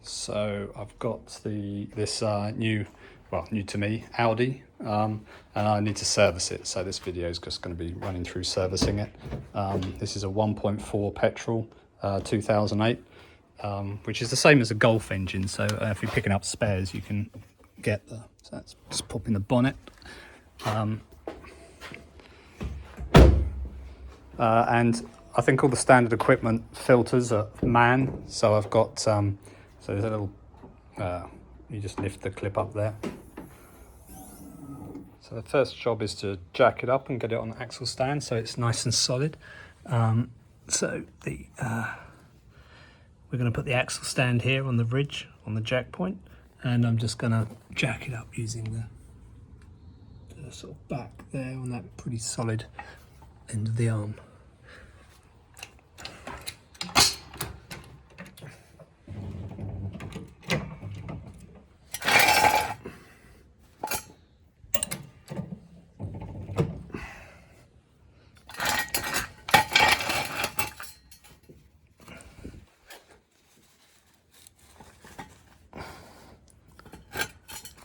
So I've got this new to me Audi, and I need to service it. So this video is just going to be running through servicing it. This is a 1.4 petrol, 2008, which is the same as a Golf engine. So if you're picking up spares, you can get the. So that's just popping the bonnet. And I think all the standard equipment filters are MAN. So I've got so there's a little. You just lift the clip up there. So the first job is to jack it up and get it on the axle stand so it's nice and solid. We're going to put the axle stand here on the ridge, on the jack point, and I'm just going to jack it up using the sort of back there on that pretty solid end of the arm.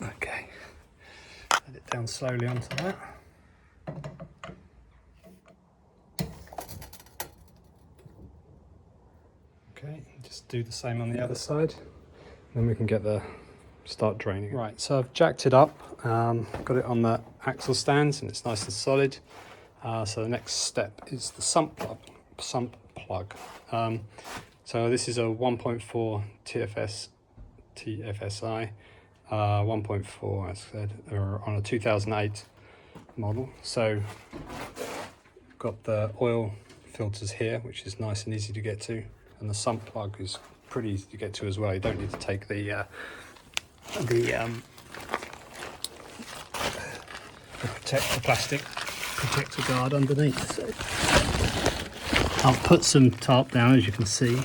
Okay, let it down slowly onto that. Okay, just do the same on the other side, then we can start draining. Right, so I've jacked it up, got it on the axle stands and it's nice and solid. So the next step is the sump plug. So this is a 1.4 TFSI, 1.4 as I said, or on a 2008 model. So got the oil filters here, which is nice and easy to get to, and the sump plug is pretty easy to get to as well. You don't need to take the plastic protector guard underneath. So I'll put some tarp down, as you can see,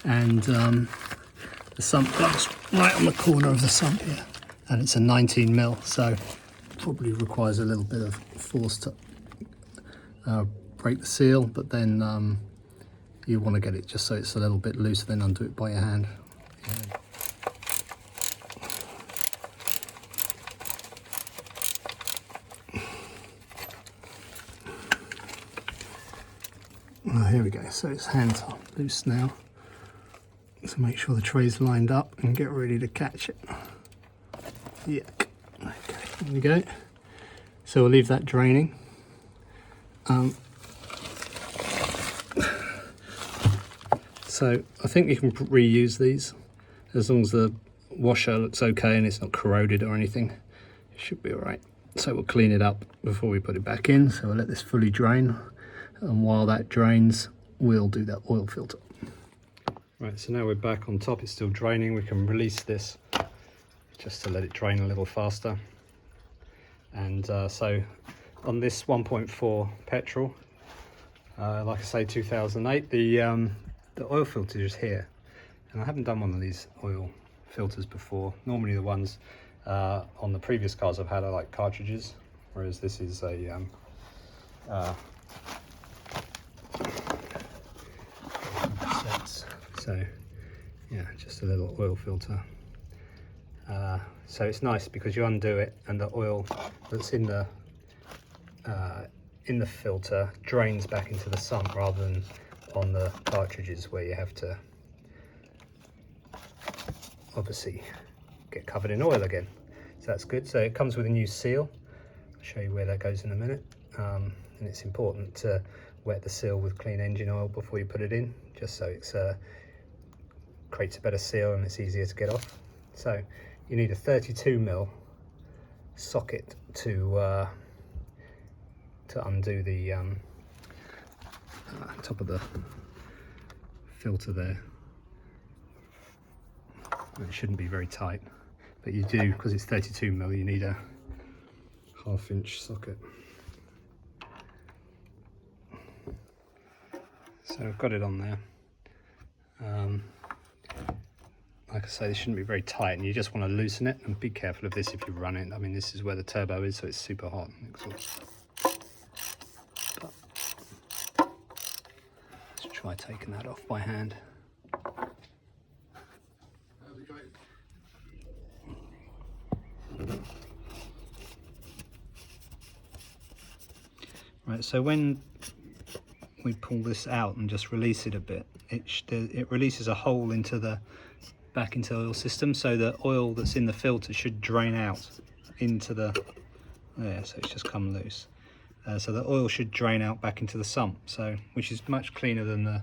and the sump plug's right on the corner of the sump here, and it's a 19mm, so probably requires a little bit of force to break the seal, but then you want to get it just so it's a little bit loose, then undo it by your hand. Yeah. Oh, here we go, so its hands are loose now. So make sure the tray's lined up and get ready to catch it. Yeah, okay, there we go. So we'll leave that draining. So I think you can reuse these as long as the washer looks okay and it's not corroded or anything. It should be all right. So we'll clean it up before we put it back in. So we'll let this fully drain. And while that drains, we'll do that oil filter. Right, so now we're back on top, it's still draining. We can release this just to let it drain a little faster. And so on this 1.4 petrol, like I say, 2008, the oil filter is here. And I haven't done one of these oil filters before. Normally the ones on the previous cars I've had are like cartridges, whereas this is a so yeah, just a little oil filter. So it's nice because you undo it and the oil that's in the filter drains back into the sump rather than on the cartridges where you have to obviously get covered in oil again. So that's good. So it comes with a new seal. I'll show you where that goes in a minute. And it's important to wet the seal with clean engine oil before you put it in, just so it's creates a better seal and it's easier to get off. So you need a 32mm socket to undo the top of the filter there. It shouldn't be very tight, but you do, because it's 32mm, you need a 1/2 inch socket. So I've got it on there. Like I say, this shouldn't be very tight, and you just want to loosen it, and be careful of this if you run it. I mean, this is where the turbo is, so it's super hot. But let's try taking that off by hand. How's it going? Right, so when we pull this out and just release it a bit, it releases a hole into the back into the oil system, so the oil that's in the filter should drain out into the, yeah, so it's just come loose. So the oil should drain out back into the sump, so which is much cleaner than the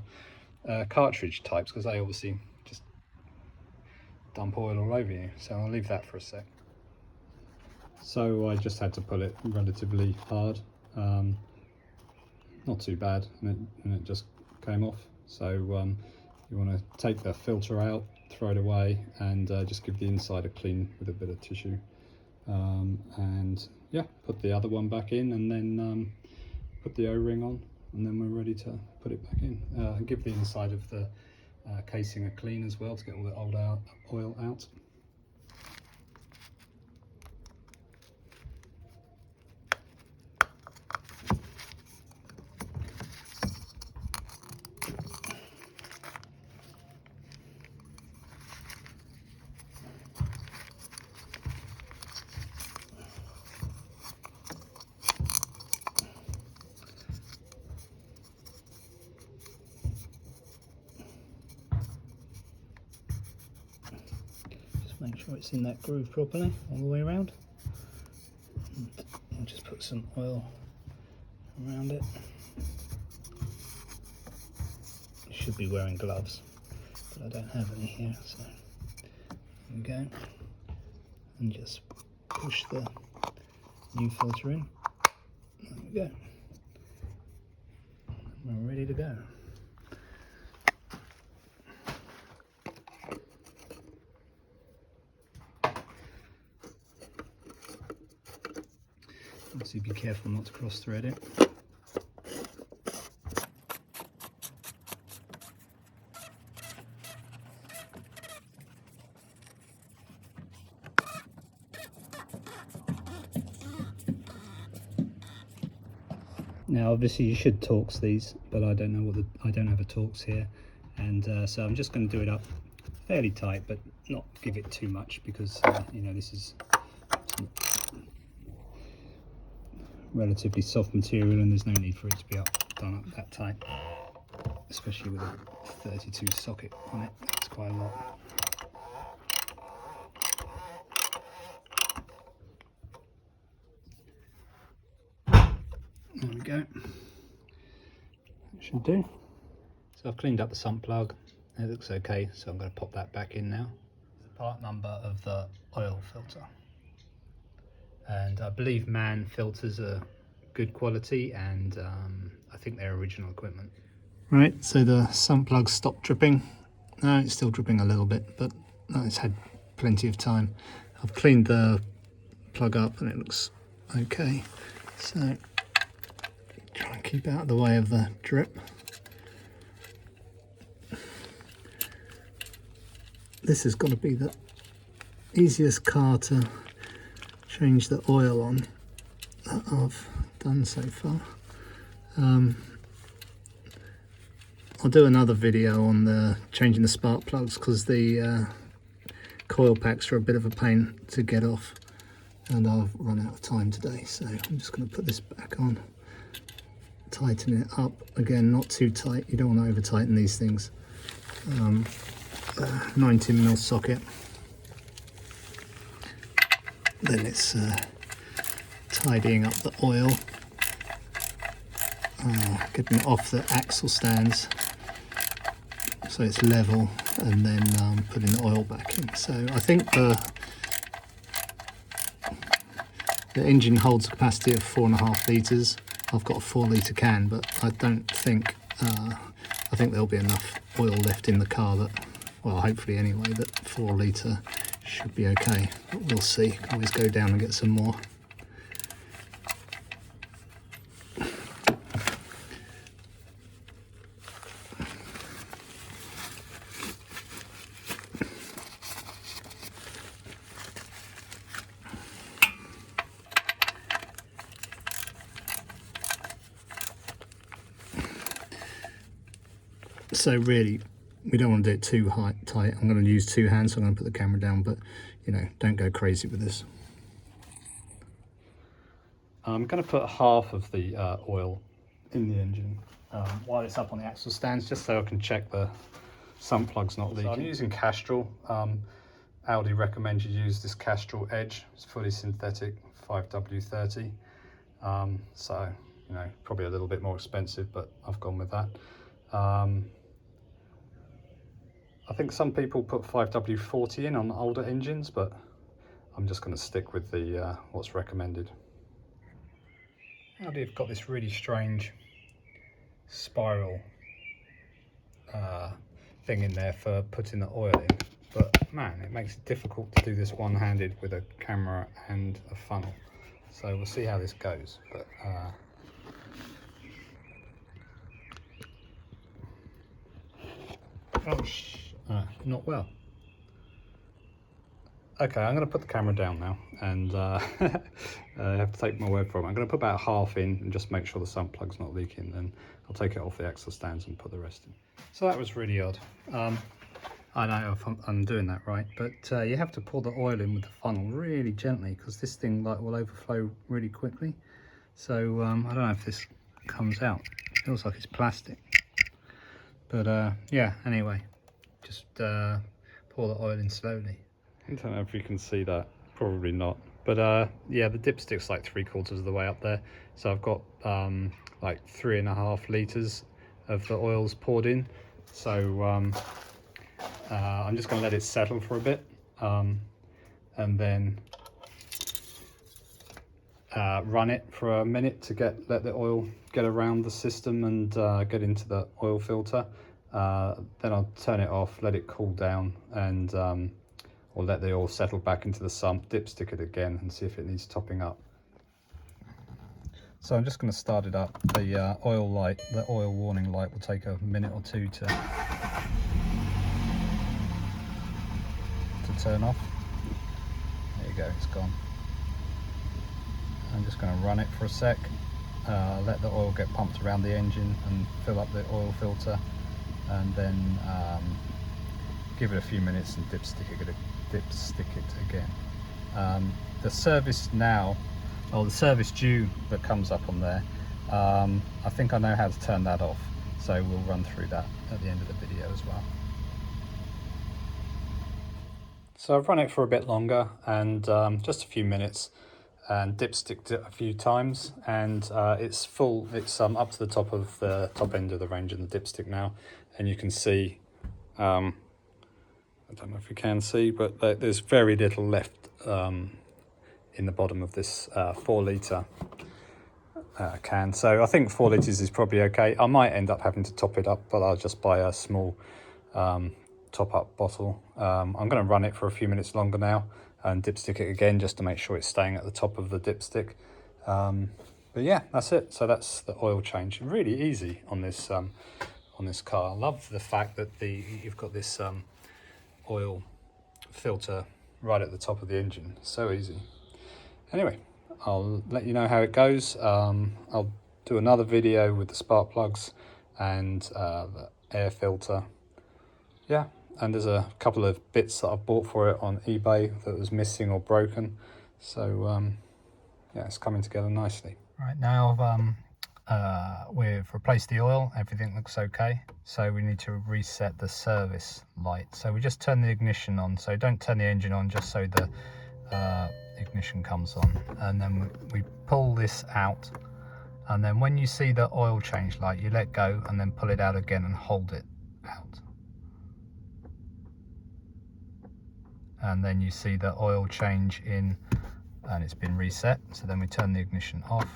cartridge types, because they obviously just dump oil all over you. So I'll leave that for a sec. So I just had to pull it relatively hard, not too bad, and it just came off. So you want to take the filter out, throw it away, and just give the inside a clean with a bit of tissue, and yeah, put the other one back in, and then put the O-ring on, and then we're ready to put it back in. And give the inside of the casing a clean as well to get all the old oil out. Make sure it's in that groove properly all the way around. And I'll just put some oil around it. You should be wearing gloves, but I don't have any here, so there we go. And just push the new filter in. There we go. We're ready to go. Obviously be careful not to cross thread it. Now obviously you should Torx these, but I don't know I don't have a Torx here, and so I'm just going to do it up fairly tight, but not give it too much, because you know, this is relatively soft material and there's no need for it to be done up that tight, especially with a 32 socket on it. That's quite a lot. There we go. That should do. So I've cleaned up the sump plug. It looks okay, so I'm going to pop that back in now. The part number of the oil filter. And I believe MAN filters are good quality, and I think they're original equipment. Right, so the sump plug stopped dripping. No, it's still dripping a little bit, but no, it's had plenty of time. I've cleaned the plug up and it looks okay. So try and keep out of the way of the drip. This has got to be the easiest car to change the oil on that I've done so far. I'll do another video on the changing the spark plugs, because the coil packs are a bit of a pain to get off, and I've run out of time today, so I'm just going to put this back on, tighten it up again, not too tight. You don't want to over tighten these things. 19mm socket. Then it's tidying up the oil, getting it off the axle stands so it's level, and then putting the oil back in. So I think the engine holds a capacity of 4.5 litres. I've got a 4-litre can, but I don't think, I think there'll be enough oil left in the car that, well, hopefully anyway, that 4 litre should be okay, but we'll see. Can always go down and get some more. So really, we don't want to do it too tight. I'm going to use 2 hands, so I'm going to put the camera down, but you know, don't go crazy with this. I'm going to put half of the oil in the engine while it's up on the axle stands, just so I can check the sump plug's not leaking. So I'm using Castrol. Audi recommends you use this Castrol Edge. It's fully synthetic, 5W30. So, you know, probably a little bit more expensive, but I've gone with that. I think some people put 5W40 in on older engines, but I'm just going to stick with the what's recommended. Audi have got this really strange spiral thing in there for putting the oil in, but man, it makes it difficult to do this one-handed with a camera and a funnel. So we'll see how this goes. But not well. Okay, I'm going to put the camera down now, and you have to take my word for it. I'm going to put about half in and just make sure the sump plug's not leaking, then I'll take it off the axle stands and put the rest in. So that was really odd. I don't know if I'm doing that right, but you have to pour the oil in with the funnel really gently, because this thing will overflow really quickly. So I don't know if this comes out. It feels like it's plastic. But yeah, anyway, just pour the oil in slowly. I don't know if you can see that, probably not. But yeah, the dipstick's like 3/4 of the way up there. So I've got like 3.5 litres of the oils poured in. So I'm just going to let it settle for a bit, and then run it for a minute to let the oil get around the system and get into the oil filter. Then I'll turn it off, let it cool down, and or let the oil settle back into the sump, dipstick it again and see if it needs topping up. So I'm just going to start it up. The oil warning light will take a minute or two to turn off. There you go, it's gone. I'm just going to run it for a sec, let the oil get pumped around the engine and fill up the oil filter, and then give it a few minutes and dipstick it again. The service now, or the service due that comes up on there, I think I know how to turn that off, so we'll run through that at the end of the video as well. So I've run it for a bit longer, and just a few minutes, and dipsticked it a few times, and it's full. It's up to the top of the top end of the range in the dipstick now, and you can see, I don't know if you can see, but there's very little left in the bottom of this 4 litre can. So I think 4 litres is probably okay. I might end up having to top it up, but I'll just buy a small top-up bottle. I'm going to run it for a few minutes longer now and dipstick it again just to make sure it's staying at the top of the dipstick. But yeah, that's it. So that's the oil change. Really easy on this car. I love the fact that you've got this oil filter right at the top of the engine. So easy. Anyway, I'll let you know how it goes. I'll do another video with the spark plugs and the air filter. Yeah, and there's a couple of bits that I bought for it on eBay that was missing or broken. So yeah, it's coming together nicely. Right, now we've replaced the oil, everything looks okay. So we need to reset the service light. So we just turn the ignition on. So don't turn the engine on, just so the ignition comes on. And then we pull this out. And then when you see the oil change light, you let go and then pull it out again and hold it out. And then you see the oil change in, and it's been reset. So then we turn the ignition off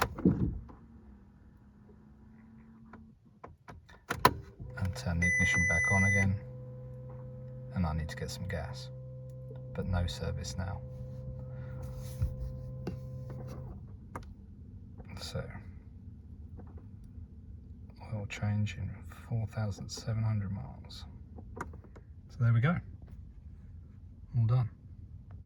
and turn the ignition back on again. And I need to get some gas, but no service now. So oil change in 4,700 miles. So there we go, all done.